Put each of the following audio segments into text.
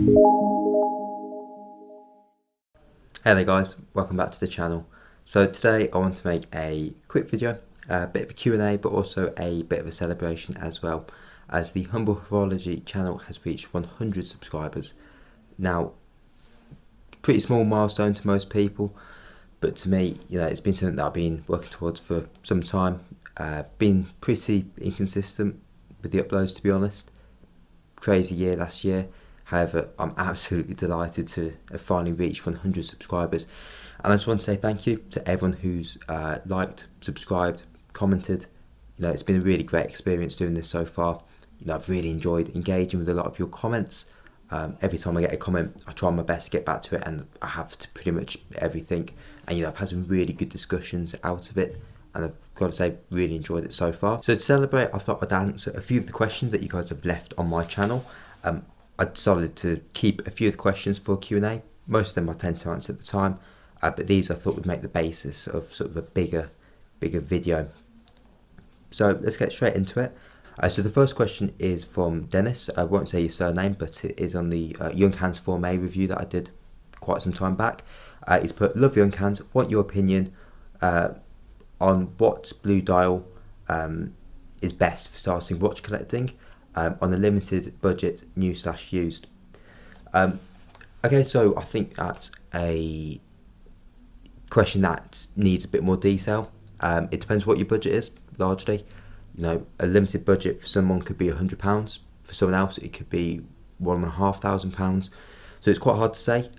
Hey there guys, welcome back to the channel. So today I want to make a quick video, a bit of a Q&A but also a bit of a celebration as well, as the Humble Horology channel has reached 100 subscribers. Now, pretty small milestone to most people, but to me, it's been something that I've been working towards for some time. Been pretty inconsistent with the uploads, to be honest. Crazy year last year. However, I'm absolutely delighted to have finally reached 100 subscribers. And I just want to say thank you to everyone who's liked, subscribed, commented. It's been a really great experience doing this so far. I've really enjoyed engaging with a lot of your comments. Every time I get a comment, I try my best to get back to it, and I have to pretty much everything. And I've had some really good discussions out of it, and I've got to say, really enjoyed it so far. So to celebrate, I thought I'd answer a few of the questions that you guys have left on my channel. I decided to keep a few of the questions for Q&A. Most of them I tend to answer at the time, but these I thought would make the basis of sort of a bigger video. So let's get straight into it. So the first question is from Dennis. I won't say your surname, but it is on the Young Hands Form A review that I did quite some time back. He's put, love Young Hands, want your opinion on what blue dial is best for starting watch collecting. On a limited budget, new/used. Okay, so I think that's a question that needs a bit more detail. It depends what your budget is, largely. A limited budget for someone could be £100. For someone else, it could be £1,500. So it's quite hard to say.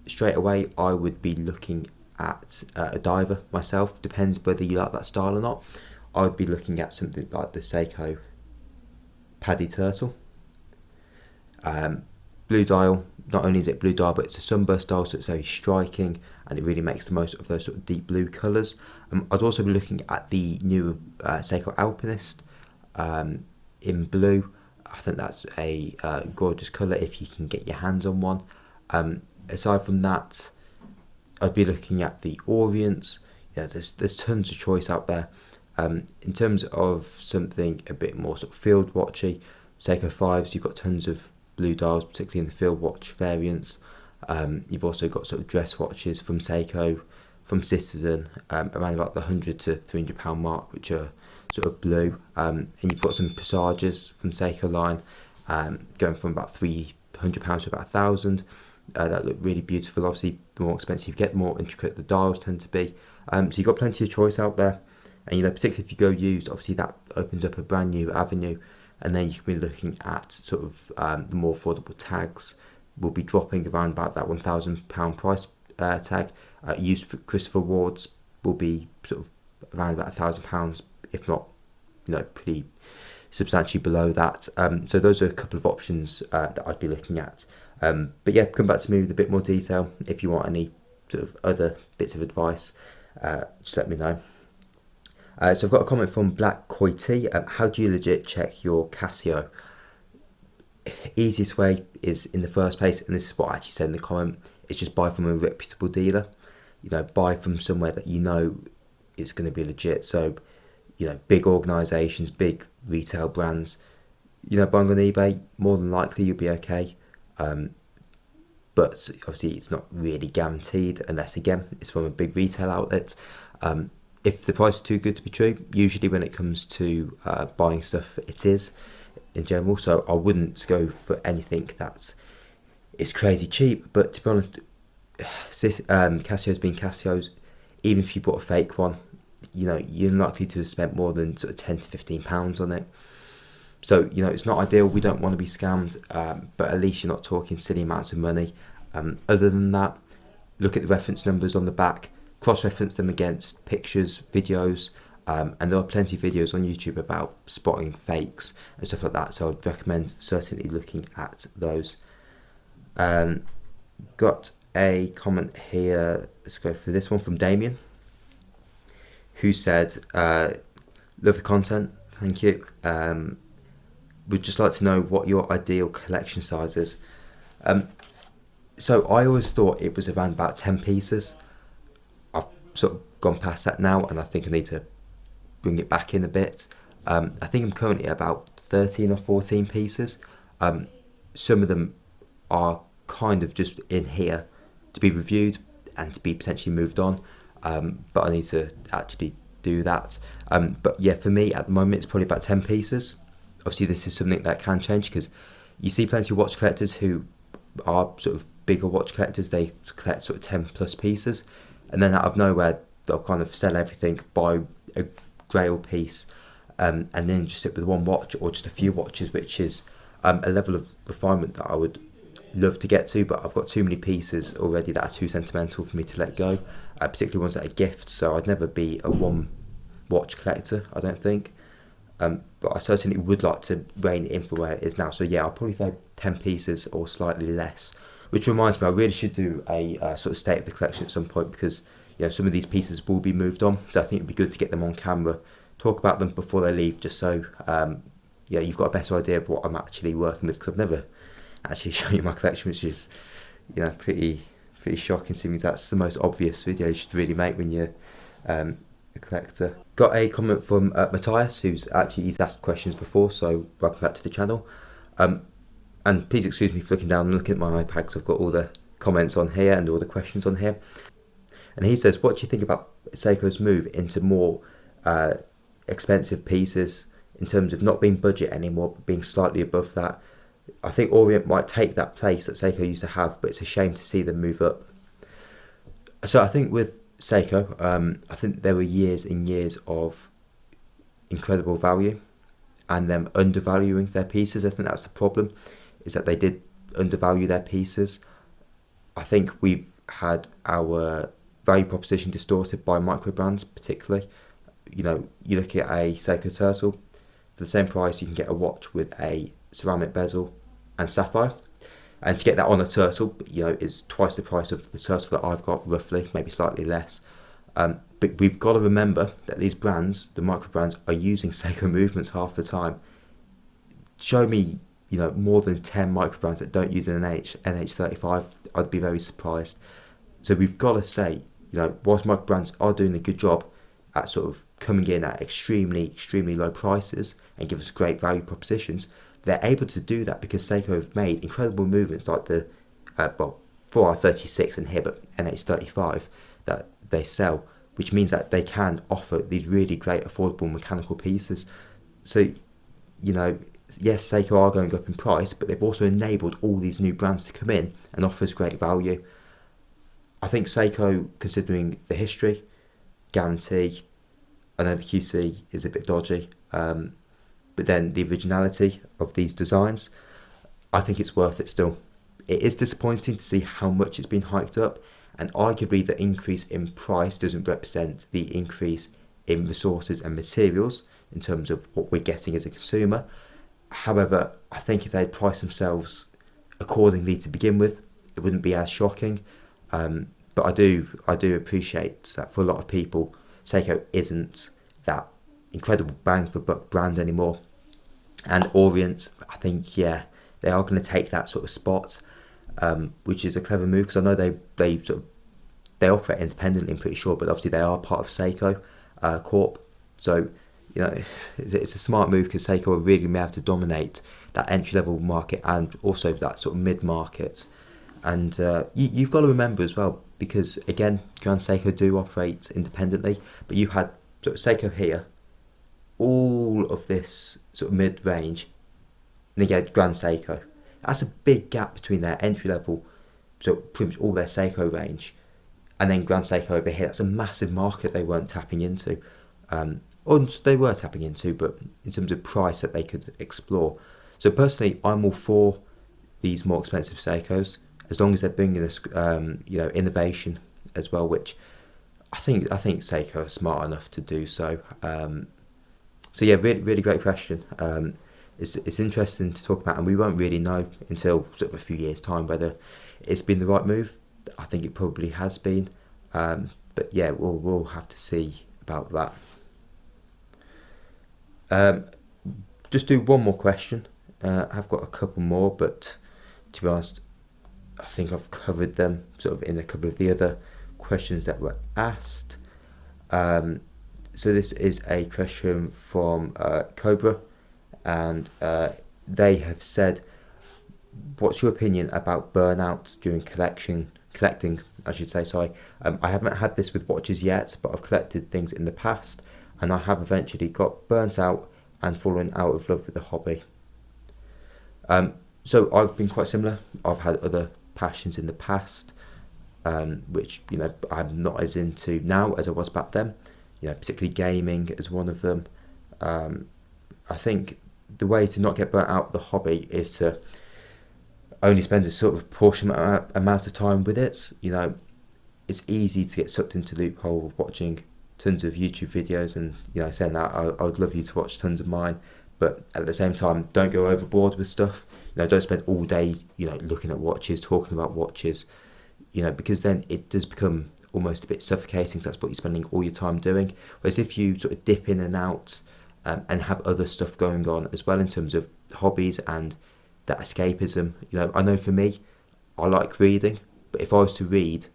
Straight away, I would be looking at a diver myself. Depends whether you like that style or not. I would be looking at something like the Seiko Paddy Turtle. Blue dial, not only is it blue dial, but it's a sunburst dial, so it's very striking and it really makes the most of those sort of deep blue colours. I'd also be looking at the new Seiko Alpinist in blue. I think that's a gorgeous colour if you can get your hands on one. Aside from that, I'd be looking at the Orients. There's tons of choice out there. In terms of something a bit more sort of field watchy, Seiko 5s, you've got tons of blue dials, particularly in the field watch variants. You've also got sort of dress watches from Seiko, from Citizen, around about the £100 to £300 mark, which are sort of blue. And you've got some Pressages from Seiko line, going from about £300 to about £1,000. That look really beautiful. Obviously, the more expensive you get, the more intricate the dials tend to be. So you've got plenty of choice out there. And particularly if you go used, obviously that opens up a brand new avenue. And then you can be looking at sort of the more affordable tags. Will be dropping around about that £1,000 price tag. Used for Christopher Wards will be sort of around about £1,000, if not, pretty substantially below that. So those are a couple of options that I'd be looking at. But yeah, come back to me with a bit more detail. If you want any sort of other bits of advice, just let me know. So I've got a comment from Black Koi T. How do you legit check your Casio? Easiest way is, in the first place, and this is what I actually said in the comment, is just buy from a reputable dealer. Buy from somewhere that it's going to be legit. So, big organisations, big retail brands. Buying on eBay, more than likely you'll be okay. But obviously it's not really guaranteed unless, again, it's from a big retail outlet. If the price is too good to be true, usually when it comes to buying stuff, it is in general. So I wouldn't go for anything that is crazy cheap. But to be honest, Casio's been Casio's. Even if you bought a fake one, you're likely to have spent more than sort of £10 to £15 on it. So it's not ideal. We don't want to be scammed, but at least you're not talking silly amounts of money. Other than that, look at the reference numbers on the back. Cross-reference them against pictures, videos, and there are plenty of videos on YouTube about spotting fakes and stuff like that, so I'd recommend certainly looking at those. Got a comment here, let's go through this one, from Damien, who said, love the content, thank you. Would just like to know what your ideal collection size is. So I always thought it was around about 10 pieces. Sort of gone past that now, and I think I need to bring it back in a bit. I think I'm currently at about 13 or 14 pieces. Some of them are kind of just in here to be reviewed and to be potentially moved on, but I need to actually do that. But yeah, for me at the moment it's probably about 10 pieces. Obviously this is something that can change, because you see plenty of watch collectors who are sort of bigger watch collectors. They collect sort of 10 plus pieces, and then out of nowhere they'll kind of sell everything, buy a grail piece, and then just sit with one watch or just a few watches, which is a level of refinement that I would love to get to, but I've got too many pieces already that are too sentimental for me to let go, particularly ones that are gifts. So I'd never be a one watch collector, I don't think, but I certainly would like to rein it in for where it is now. So yeah, I'll probably say 10 pieces or slightly less, which reminds me I really should do a sort of state of the collection at some point, because some of these pieces will be moved on, so I think it'd be good to get them on camera, talk about them before they leave, just so you've got a better idea of what I'm actually working with, because I've never actually shown you my collection, which is pretty shocking, seeing as that's the most obvious video you should really make when you're a collector. Got a comment from Matthias, who's actually asked questions before, so welcome back to the channel. And please excuse me for looking down and looking at my iPad, because I've got all the comments on here and all the questions on here. And he says, what do you think about Seiko's move into more expensive pieces, in terms of not being budget anymore, but being slightly above that? I think Orient might take that place that Seiko used to have, but it's a shame to see them move up. So I think with Seiko, I think there were years and years of incredible value and them undervaluing their pieces. I think that's the problem, is that they did undervalue their pieces. I think we've had our value proposition distorted by micro brands, particularly. You look at a Seiko Turtle, for the same price you can get a watch with a ceramic bezel and sapphire, and to get that on a Turtle is twice the price of the Turtle that I've got, roughly, maybe slightly less. But we've got to remember that these brands, the micro brands, are using Seiko movements half the time. Show me more than 10 micro brands that don't use an NH35, I'd be very surprised. So we've got to say, whilst micro brands are doing a good job at sort of coming in at extremely low prices and give us great value propositions, they're able to do that because Seiko have made incredible movements like the 4R36 and here, but NH35 that they sell, which means that they can offer these really great affordable mechanical pieces. So yes, Seiko are going up in price, but they've also enabled all these new brands to come in and offer us great value. I think Seiko, considering the history, guarantee, I know the QC is a bit dodgy, but then the originality of these designs, I think it's worth it still. It is disappointing to see how much it's been hiked up, and arguably the increase in price doesn't represent the increase in resources and materials in terms of what we're getting as a consumer. However, I think if they'd priced themselves accordingly to begin with, it wouldn't be as shocking. But I do appreciate that for a lot of people, Seiko isn't that incredible bang for buck brand anymore. And Orient, I think, they are going to take that sort of spot, which is a clever move, because I know they operate independently, I'm pretty sure, but obviously they are part of Seiko Corp. So it's a smart move, because Seiko are really going to be able to dominate that entry-level market and also that sort of mid-market. And you've got to remember as well, because again, Grand Seiko do operate independently, but you had sort of Seiko here, all of this sort of mid-range, and then you had Grand Seiko. That's a big gap between their entry-level, so pretty much all their Seiko range, and then Grand Seiko over here. That's a massive market they weren't tapping into. Or they were tapping into, but in terms of price that they could explore. So personally, I'm all for these more expensive Seikos, as long as they're bringing us, innovation as well, which I think Seiko are smart enough to do so. So yeah, really great question. It's interesting to talk about, and we won't really know until sort of a few years' time whether it's been the right move. I think it probably has been, but yeah, we'll have to see about that. Just do one more question. I've got a couple more, but to be honest, I think I've covered them sort of in a couple of the other questions that were asked. So this is a question from Cobra, and they have said, what's your opinion about burnout during collecting, I should say, sorry. I haven't had this with watches yet, but I've collected things in the past, and I have eventually got burnt out and fallen out of love with the hobby. So I've been quite similar. I've had other passions in the past, which, you know, I'm not as into now as I was back then. You know, particularly gaming is one of them. I think the way to not get burnt out of the hobby is to only spend a sort of portion amount of time with it. You know, it's easy to get sucked into the loophole of watching tons of YouTube videos, and, you know, saying that, I would love you to watch tons of mine, but at the same time, don't go overboard with stuff. You know, don't spend all day, you know, looking at watches, talking about watches, you know, because then it does become almost a bit suffocating. So that's what you're spending all your time doing. Whereas if you sort of dip in and out, and have other stuff going on as well in terms of hobbies and that escapism. You know, I know for me, I like reading, but if I was to read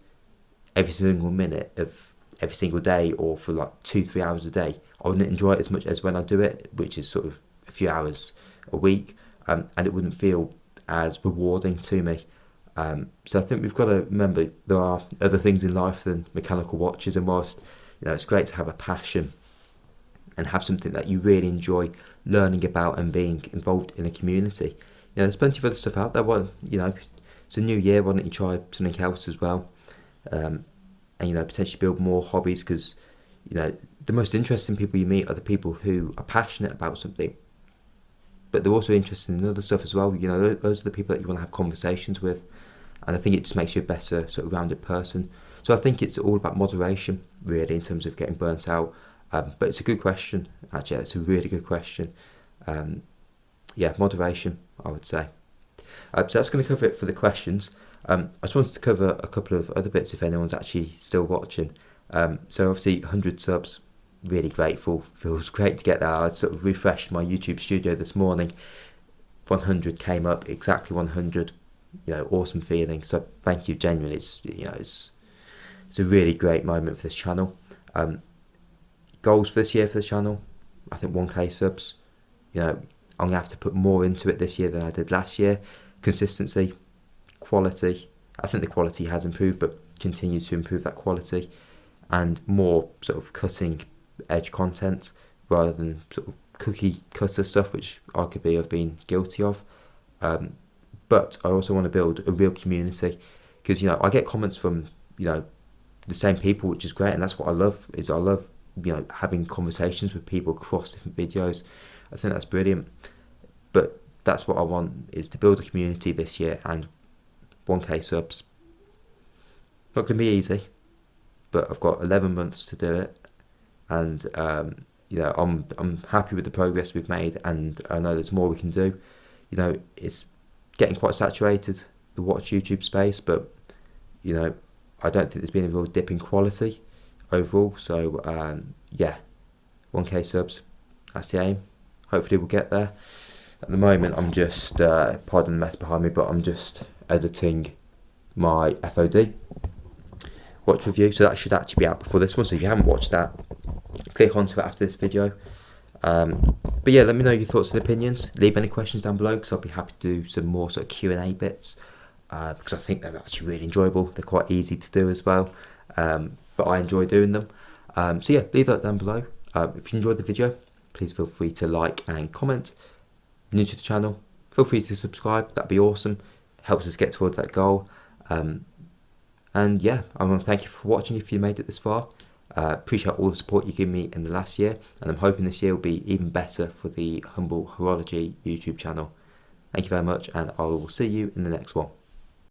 every single minute of every single day, or for like 2-3 hours a day, I wouldn't enjoy it as much as when I do it, which is sort of a few hours a week, and it wouldn't feel as rewarding to me. So I think we've got to remember there are other things in life than mechanical watches, and whilst, you know, it's great to have a passion and have something that you really enjoy learning about and being involved in a community, you know, there's plenty of other stuff out there. Well, you know, it's a new year, why don't you try something else as well, and, you know, potentially build more hobbies, because, you know, the most interesting people you meet are the people who are passionate about something, but they're also interested in other stuff as well. You know, those are the people that you want to have conversations with, and I think it just makes you a better sort of rounded person. So I think it's all about moderation, really, in terms of getting burnt out. But it's a good question, actually. It's a really good question. Yeah, moderation, I would say. So that's going to cover it for the questions. I just wanted to cover a couple of other bits if anyone's actually still watching. So obviously 100 subs, really grateful. Feels great to get that. I sort of refreshed my YouTube studio this morning. 100 came up, exactly 100. You know, awesome feeling. So thank you, genuinely. It's, you know, it's a really great moment for this channel. Goals for this year for the channel, I think 1k subs. You know, I'm going to have to put more into it this year than I did last year. Consistency, quality. I think the quality has improved, but continue to improve that quality, and more sort of cutting edge content rather than sort of cookie cutter stuff, which arguably I've been guilty of. But I also want to build a real community, because, you know, I get comments from, you know, the same people, which is great, and that's what I love. I love, you know, having conversations with people across different videos. I think that's brilliant. But that's what I want, is to build a community this year, and 1k subs. Not going to be easy, but I've got 11 months to do it, and you know, I'm happy with the progress we've made, and I know there's more we can do. You know, it's getting quite saturated, the watch YouTube space, but, you know, I don't think there's been a real dip in quality overall. So yeah, 1k subs, that's the aim. Hopefully we'll get there. At the moment, I'm just pardon the mess behind me, but I'm just editing my FOD watch review, so that should actually be out before this one. So if you haven't watched that, click onto it after this video. But yeah, let me know your thoughts and opinions. Leave any questions down below, because I'll be happy to do some more sort of Q&A bits, because I think they're actually really enjoyable. They're quite easy to do as well, but I enjoy doing them. So yeah, leave that down below. If you enjoyed the video, please feel free to like and comment. If you're new to the channel, feel free to subscribe. That'd be awesome. It helps us get towards that goal. And yeah, I want to thank you for watching if you made it this far. Appreciate all the support you gave me in the last year, and I'm hoping this year will be even better for the Humble Horology YouTube channel. Thank you very much, and I will see you in the next one.